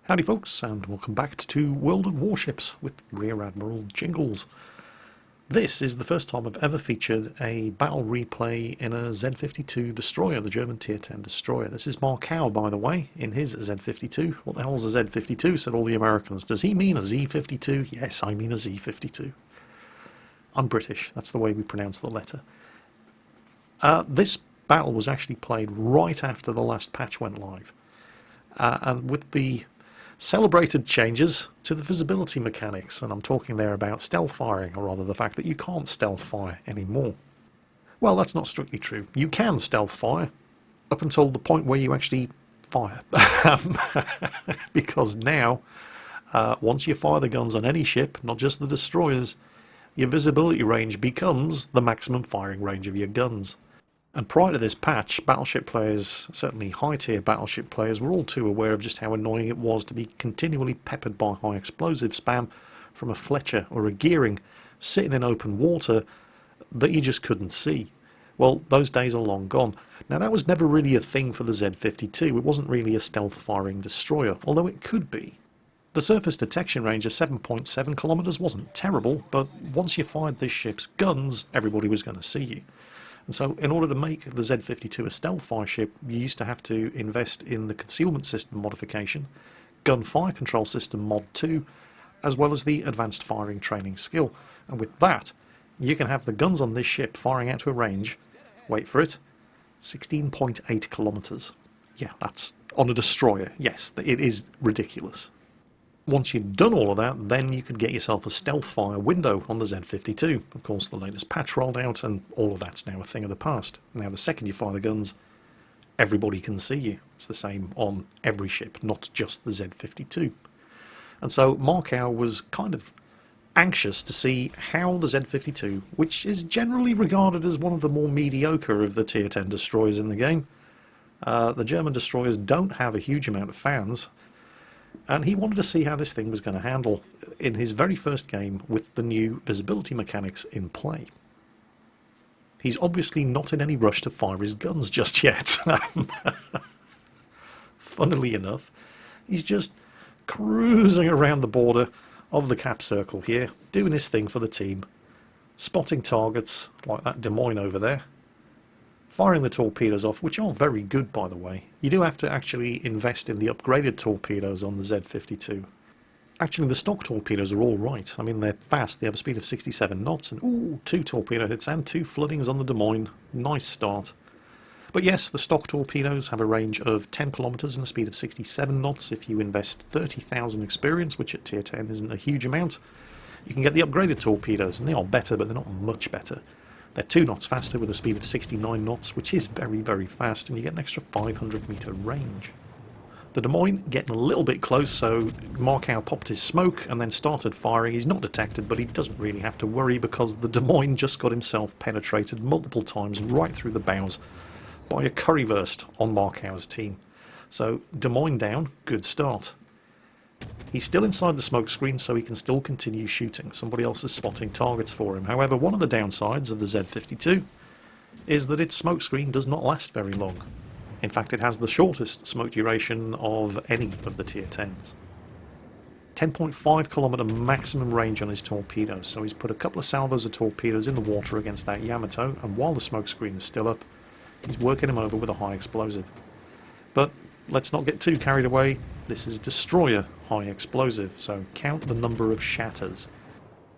Howdy folks, and welcome back to World of Warships with Rear Admiral Jingles. This is the first time I've ever featured a battle replay in a Z-52 destroyer, the German Tier 10 destroyer. This is MarKaew, by the way, in his Z-52. What the hell's a Z-52, said all the Americans. Does he mean a Z-52? Yes, I mean a Z-52. I'm British, that's the way we pronounce the letter. This battle was actually played right after the last patch went live. And with the celebrated changes to the visibility mechanics, and I'm talking there about stealth firing, or rather the fact that you can't stealth fire anymore. Well, that's not strictly true. You can stealth fire up until the point where you actually fire. Because now, once you fire the guns on any ship, not just the destroyers, your visibility range becomes the maximum firing range of your guns. And prior to this patch, battleship players, certainly high-tier battleship players, were all too aware of just how annoying it was to be continually peppered by high explosive spam from a Fletcher or a Gearing sitting in open water that you just couldn't see. Well, those days are long gone. Now, that was never really a thing for the Z-52. It wasn't really a stealth-firing destroyer, although it could be. The surface detection range of 7.7 kilometers wasn't terrible, but once you fired this ship's guns, everybody was going to see you. And so in order to make the Z-52 a stealth fire ship, you used to have to invest in the concealment system modification, gun fire control system mod 2, as well as the advanced firing training skill. And with that, you can have the guns on this ship firing out to a range, wait for it, 16.8 kilometers. Yeah, that's on a destroyer. Yes, it is ridiculous. Once you'd done all of that, then you could get yourself a stealth fire window on the Z-52. Of course, the latest patch rolled out, and all of that's now a thing of the past. Now, the second you fire the guns, everybody can see you. It's the same on every ship, not just the Z-52. And so MarKaew was kind of anxious to see how the Z-52, which is generally regarded as one of the more mediocre of the Tier 10 destroyers in the game, the German destroyers don't have a huge amount of fans, and he wanted to see how this thing was going to handle in his very first game with the new visibility mechanics in play. He's obviously not in any rush to fire his guns just yet. Funnily enough, he's just cruising around the border of the cap circle here, doing his thing for the team, spotting targets like that Des Moines over there, firing the torpedoes off, which are very good, by the way. You do have to actually invest in the upgraded torpedoes on the Z-52. Actually, the stock torpedoes are all right. I mean, they're fast. They have a speed of 67 knots, and ooh, 2 torpedo hits and 2 floodings on the Des Moines. Nice start. But yes, the stock torpedoes have a range of 10 kilometers and a speed of 67 knots. If you invest 30,000 experience, which at Tier 10 isn't a huge amount, you can get the upgraded torpedoes, and they are better, but they're not much better. They're 2 knots faster with a speed of 69 knots, which is very, very fast, and you get an extra 500 meter range. The Des Moines getting a little bit close, so MarKaew popped his smoke and then started firing. He's not detected, but he doesn't really have to worry because the Des Moines just got himself penetrated multiple times right through the bows by a currywurst on MarKaew's team. So Des Moines down, good start. He's still inside the smoke screen, so he can still continue shooting. Somebody else is spotting targets for him. However, one of the downsides of the Z-52 is that its smoke screen does not last very long. In fact, it has the shortest smoke duration of any of the Tier 10s. 10.5 kilometer maximum range on his torpedoes, so he's put a couple of salvos of torpedoes in the water against that Yamato, and while the smoke screen is still up, he's working him over with a high explosive. But let's not get too carried away. This is destroyer high explosive, so count the number of shatters.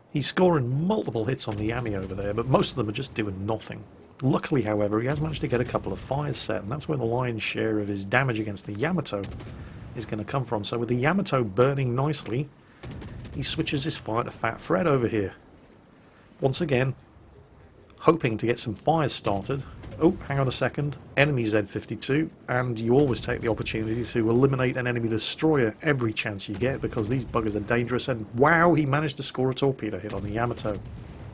He's scoring multiple hits on the Yami over there, but most of them are just doing nothing. Luckily, however, he has managed to get a couple of fires set, and that's where the lion's share of his damage against the Yamato is going to come from. So with the Yamato burning nicely, he switches his fire to Fat Fred over here. Once again, hoping to get some fires started. Oh, hang on a second, enemy Z-52, and you always take the opportunity to eliminate an enemy destroyer every chance you get, because these buggers are dangerous, and wow, he managed to score a torpedo hit on the Yamato.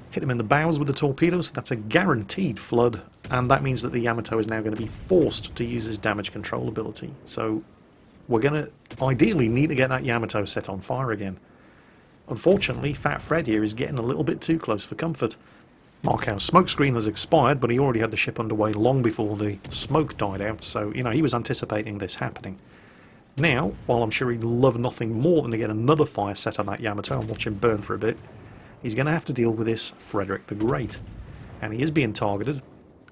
Hit him in the bows with the torpedoes. That's a guaranteed flood, and that means that the Yamato is now going to be forced to use his damage control ability. So we're going to ideally need to get that Yamato set on fire again. Unfortunately, Fat Fred here is getting a little bit too close for comfort. MarKaew's smokescreen has expired, but he already had the ship underway long before the smoke died out, so, you know, he was anticipating this happening. Now, while I'm sure he'd love nothing more than to get another fire set on that Yamato and watch him burn for a bit, he's going to have to deal with this Frederick the Great. And he is being targeted.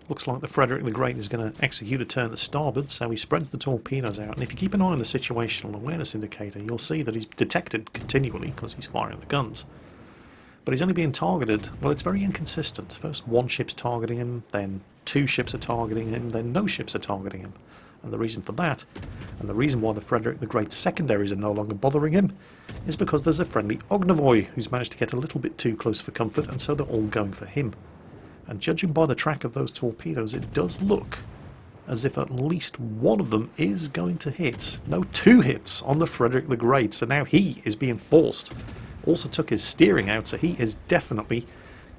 Looks like the Frederick the Great is going to execute a turn to starboard, so he spreads the torpedoes out. And if you keep an eye on the situational awareness indicator, you'll see that he's detected continually because he's firing the guns. But he's only being targeted, well, it's very inconsistent. First one ship's targeting him, then two ships are targeting him, then no ships are targeting him. And the reason for that, and the reason why the Frederick the Great's secondaries are no longer bothering him, is because there's a friendly Ognavoy who's managed to get a little bit too close for comfort, and so they're all going for him. And judging by the track of those torpedoes, it does look as if at least one of them is going to hit. No, two hits on the Frederick the Great, so now he is being forced. Also took his steering out, so he is definitely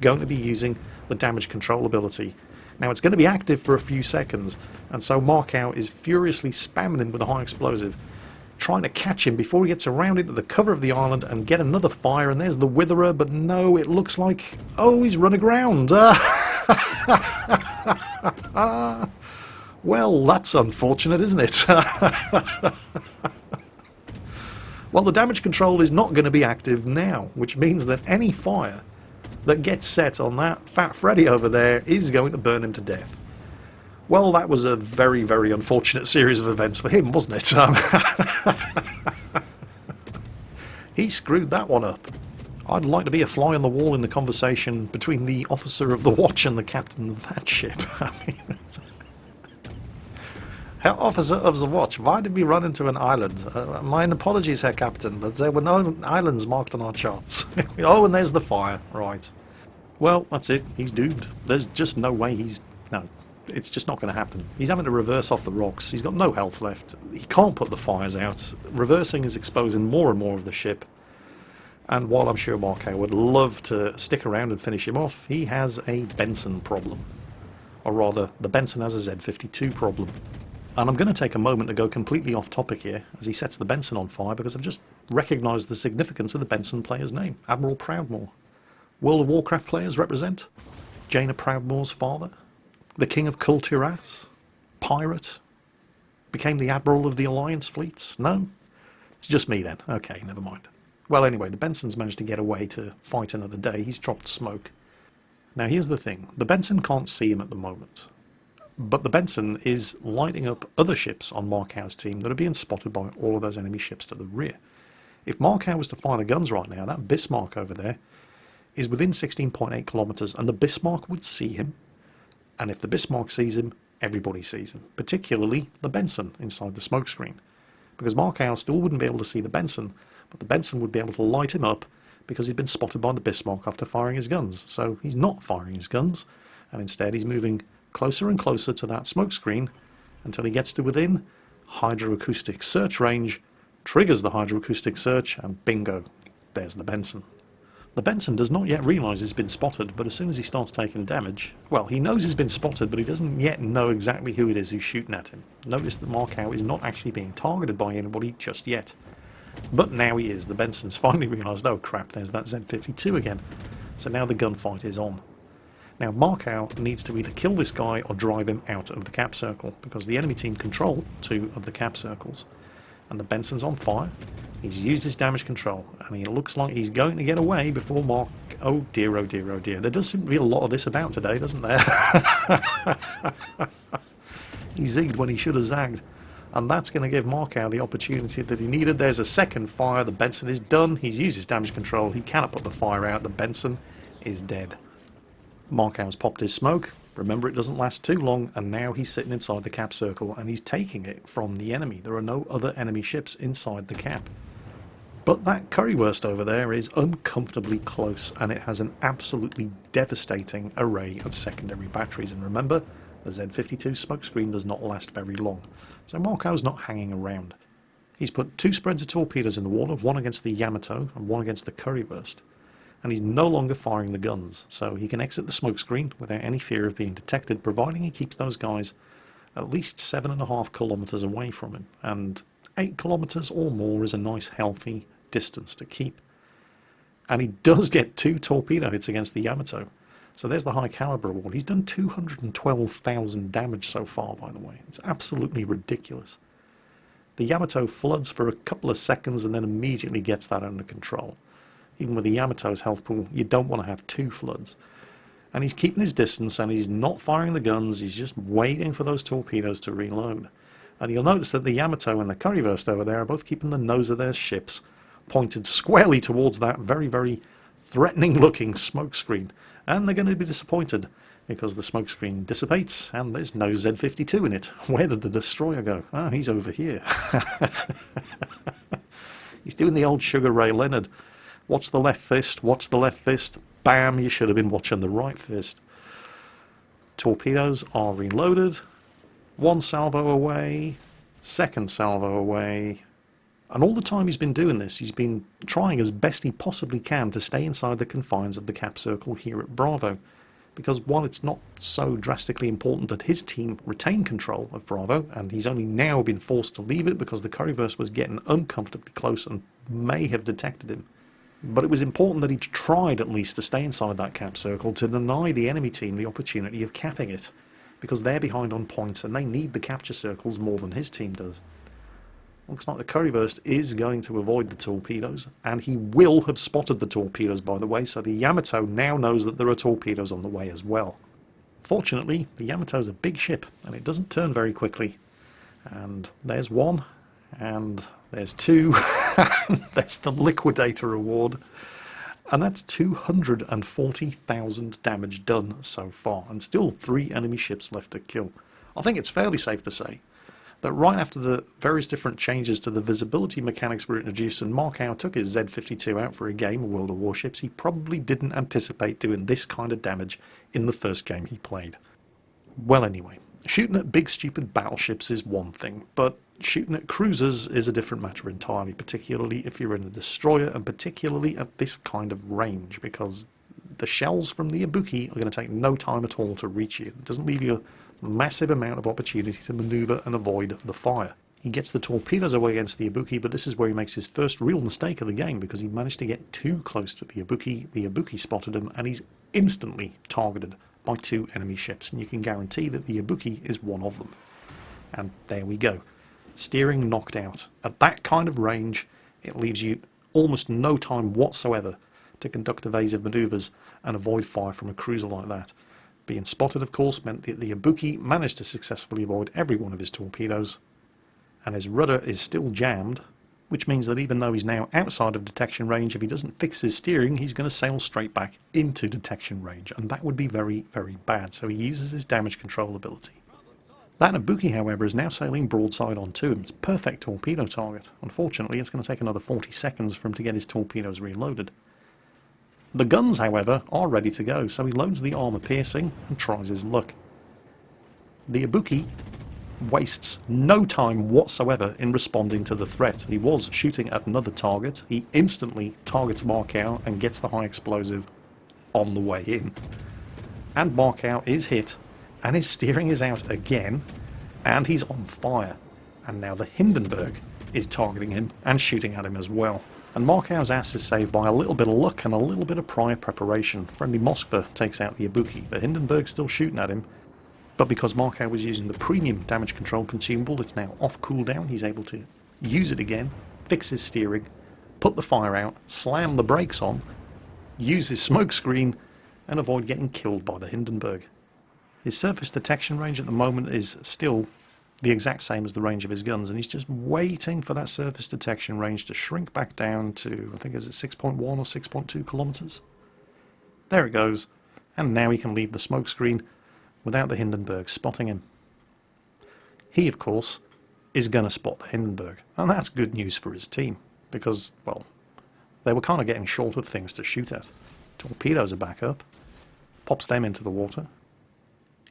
going to be using the damage control ability. Now it's going to be active for a few seconds, and so MarKaew is furiously spamming him with a high explosive, trying to catch him before he gets around into the cover of the island and get another fire. And there's the Witherer, but no, it looks like, oh, he's run aground. Well, that's unfortunate, isn't it? Well, the damage control is not going to be active now, which means that any fire that gets set on that Fat Freddy over there is going to burn him to death. Well, that was a very, very unfortunate series of events for him, wasn't it? He screwed that one up. I'd like to be a fly on the wall in the conversation between the officer of the watch and the captain of that ship. I mean, Herr Officer of the Watch, why did we run into an island? My apologies, Herr Captain, but there were no islands marked on our charts. Oh, and there's the fire. Right. Well, that's it. He's doomed. There's just no way he's... No, it's just not going to happen. He's having to reverse off the rocks. He's got no health left. He can't put the fires out. Reversing is exposing more and more of the ship. And while I'm sure MarKaew would love to stick around and finish him off, he has a Benson problem. Or rather, the Benson has a Z52 problem. And I'm going to take a moment to go completely off topic here as he sets the Benson on fire, because I've just recognised the significance of the Benson player's name, Admiral Proudmoore. World of Warcraft players represent Jaina Proudmoore's father, the King of Kulturas, pirate, became the Admiral of the Alliance fleets. No? It's just me then. Okay, never mind. Well, anyway, the Benson's managed to get away to fight another day. He's dropped smoke. Now, here's the thing. The Benson can't see him at the moment. But the Benson is lighting up other ships on MarKaew's team that are being spotted by all of those enemy ships to the rear. If MarKaew was to fire the guns right now, that Bismarck over there is within 16.8 kilometres, and the Bismarck would see him. And if the Bismarck sees him, everybody sees him, particularly the Benson inside the smokescreen. Because MarKaew still wouldn't be able to see the Benson, but the Benson would be able to light him up because he'd been spotted by the Bismarck after firing his guns. So he's not firing his guns, and instead he's moving closer and closer to that smokescreen until he gets to within hydroacoustic search range, triggers the hydroacoustic search, and bingo, there's the Benson. The Benson does not yet realise he's been spotted, but as soon as he starts taking damage, well, he knows he's been spotted, but he doesn't yet know exactly who it is who's shooting at him. Notice that MarKaew is not actually being targeted by anybody just yet. But now he is. The Benson's finally realised, oh crap, there's that Z52 again. So now the gunfight is on. Now, MarKaew needs to either kill this guy or drive him out of the cap circle, because the enemy team control two of the cap circles. And the Benson's on fire. He's used his damage control, and it looks like he's going to get away before Mark... Oh dear, oh dear, oh dear. There does seem to be a lot of this about today, doesn't there? He zigged when he should have zagged. And that's going to give MarKaew the opportunity that he needed. There's a second fire. The Benson is done. He's used his damage control. He cannot put the fire out. The Benson is dead. MarKaw's popped his smoke. Remember, it doesn't last too long, and now he's sitting inside the cap circle and he's taking it from the enemy. There are no other enemy ships inside the cap. But that currywurst over there is uncomfortably close, and it has an absolutely devastating array of secondary batteries. And remember, the Z52 smokescreen does not last very long, so MarKaw's not hanging around. He's put two spreads of torpedoes in the water, one against the Yamato and one against the currywurst. And he's no longer firing the guns, so he can exit the smokescreen without any fear of being detected, providing he keeps those guys at least 7.5 kilometres away from him. And 8 kilometres or more is a nice, healthy distance to keep. And he does get 2 torpedo hits against the Yamato. So there's the high caliber award. He's done 212,000 damage so far, by the way. It's absolutely ridiculous. The Yamato floods for a couple of seconds and then immediately gets that under control. Even with the Yamato's health pool, you don't want to have two floods. And he's keeping his distance and he's not firing the guns, he's just waiting for those torpedoes to reload. And you'll notice that the Yamato and the Currywurst over there are both keeping the nose of their ships pointed squarely towards that very, very threatening looking smoke screen. And they're going to be disappointed because the smoke screen dissipates and there's no Z-52 in it. Where did the destroyer go? Ah, he's over here. He's doing the old Sugar Ray Leonard. Watch the left fist, watch the left fist. Bam, you should have been watching the right fist. Torpedoes are reloaded. One salvo away, second salvo away. And all the time he's been doing this, he's been trying as best he possibly can to stay inside the confines of the cap circle here at Bravo. Because while it's not so drastically important that his team retain control of Bravo, and he's only now been forced to leave it because the Currywurst was getting uncomfortably close and may have detected him, but it was important that he tried at least to stay inside that cap circle to deny the enemy team the opportunity of capping it, because they're behind on points and they need the capture circles more than his team does. Looks like the Currywurst is going to avoid the torpedoes, and he will have spotted the torpedoes, by the way, so the Yamato now knows that there are torpedoes on the way as well. Fortunately, the Yamato's a big ship, and it doesn't turn very quickly. And there's one, and there's two, and there's the Liquidator Award. And that's 240,000 damage done so far, and still 3 enemy ships left to kill. I think it's fairly safe to say that right after the various different changes to the visibility mechanics were introduced and MarKaew took his Z-52 out for a game of World of Warships, he probably didn't anticipate doing this kind of damage in the first game he played. Well anyway, shooting at big stupid battleships is one thing, but shooting at cruisers is a different matter entirely, particularly if you're in a destroyer and particularly at this kind of range, because the shells from the Ibuki are going to take no time at all to reach you. It doesn't leave you a massive amount of opportunity to maneuver and avoid the fire. He gets the torpedoes away against the Ibuki, but this is where he makes his first real mistake of the game, because he managed to get too close to the Ibuki spotted him, and he's instantly targeted by 2 enemy ships, and you can guarantee that the Ibuki is one of them. And there we go. Steering knocked out. At that kind of range, it leaves you almost no time whatsoever to conduct evasive manoeuvres and avoid fire from a cruiser like that. Being spotted, of course, meant that the Ibuki managed to successfully avoid every one of his torpedoes, and his rudder is still jammed, which means that even though he's now outside of detection range, if he doesn't fix his steering, he's going to sail straight back into detection range, and that would be very, very bad, so he uses his damage control ability. That Ibuki, however, is now sailing broadside onto him. It's a perfect torpedo target. Unfortunately, it's going to take another 40 seconds for him to get his torpedoes reloaded. The guns, however, are ready to go, so he loads the armour piercing and tries his luck. The Ibuki wastes no time whatsoever in responding to the threat. He was shooting at another target. He instantly targets MarKaew and gets the high explosive on the way in. And MarKaew is hit, and his steering is out again, and he's on fire. And now the Hindenburg is targeting him and shooting at him as well. And MarKaew's ass is saved by a little bit of luck and a little bit of prior preparation. Friendly Moskva takes out the Ibuki. The Hindenburg's still shooting at him, but because MarKaew was using the premium damage control consumable, it's now off cooldown. He's able to use it again, fix his steering, put the fire out, slam the brakes on, use his smoke screen, and avoid getting killed by the Hindenburg. His surface detection range at the moment is still the exact same as the range of his guns, and he's just waiting for that surface detection range to shrink back down to, I think, is it 6.1 or 6.2 kilometers? There it goes, and now he can leave the smoke screen without the Hindenburg spotting him. He, of course, is going to spot the Hindenburg, and that's good news for his team, because, well, they were kind of getting short of things to shoot at. Torpedoes are back up, pops them into the water.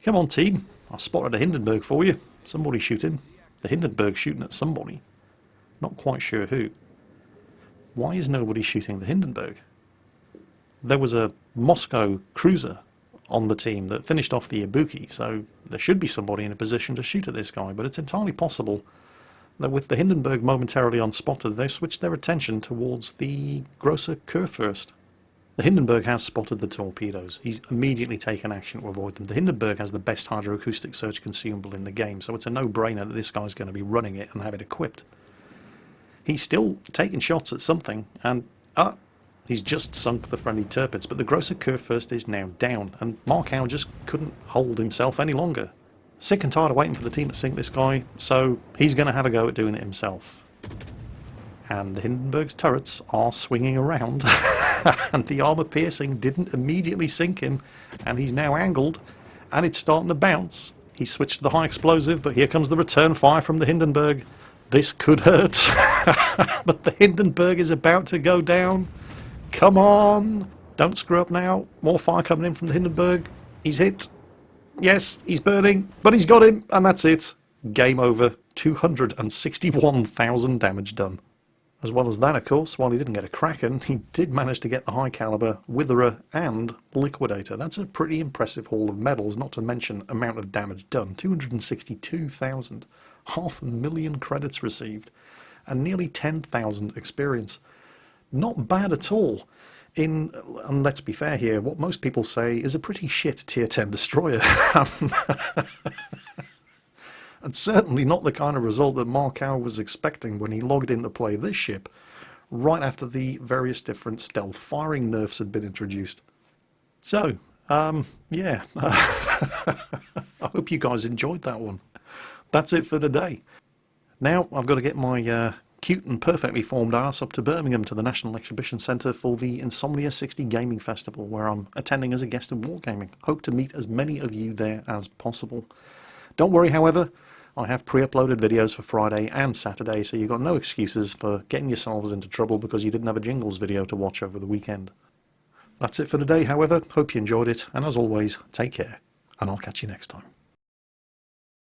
Come on, team, I spotted a Hindenburg for you. Somebody shooting. The Hindenburg shooting at somebody. Not quite sure who. Why is nobody shooting the Hindenburg? There was a Moscow cruiser on the team that finished off the Ibuki, so there should be somebody in a position to shoot at this guy, but it's entirely possible that with the Hindenburg momentarily unspotted, they switched their attention towards the Grosser Kurfürst. The Hindenburg has spotted the torpedoes. He's immediately taken action to avoid them. The Hindenburg has the best hydroacoustic search consumable in the game, so it's a no-brainer that this guy's going to be running it and have it equipped. He's still taking shots at something, and he's just sunk the friendly turpits, but the Grosser Kurfürst is now down, and MarKaew just couldn't hold himself any longer. Sick and tired of waiting for the team to sink this guy, so he's going to have a go at doing it himself. And the Hindenburg's turrets are swinging around, and the armour piercing didn't immediately sink him, and he's now angled, and it's starting to bounce. He switched to the high explosive, but here comes the return fire from the Hindenburg. This could hurt, but the Hindenburg is about to go down. Come on! Don't screw up now. More fire coming in from the Hindenburg. He's hit. Yes, he's burning, but he's got him, and that's it. Game over. 261,000 damage done. As well as that, of course, while he didn't get a Kraken, he did manage to get the high caliber Witherer and Liquidator. That's a pretty impressive haul of medals, not to mention amount of damage done. 262,000. 500,000 credits received, and nearly 10,000 experience. Not bad at all. And let's be fair here, what most people say is a pretty shit tier 10 destroyer. And certainly not the kind of result that MarKaew was expecting when he logged in to play this ship, right after the various different stealth firing nerfs had been introduced. So, yeah, I hope you guys enjoyed that one. That's it for today. Now I've got to get my cute and perfectly formed arse up to Birmingham to the National Exhibition Centre for the Insomnia 60 Gaming Festival, where I'm attending as a guest of Wargaming. Hope to meet as many of you there as possible. Don't worry, however, I have pre-uploaded videos for Friday and Saturday, so you've got no excuses for getting yourselves into trouble because you didn't have a Jingles video to watch over the weekend. That's it for today, however. Hope you enjoyed it, and as always, take care, and I'll catch you next time.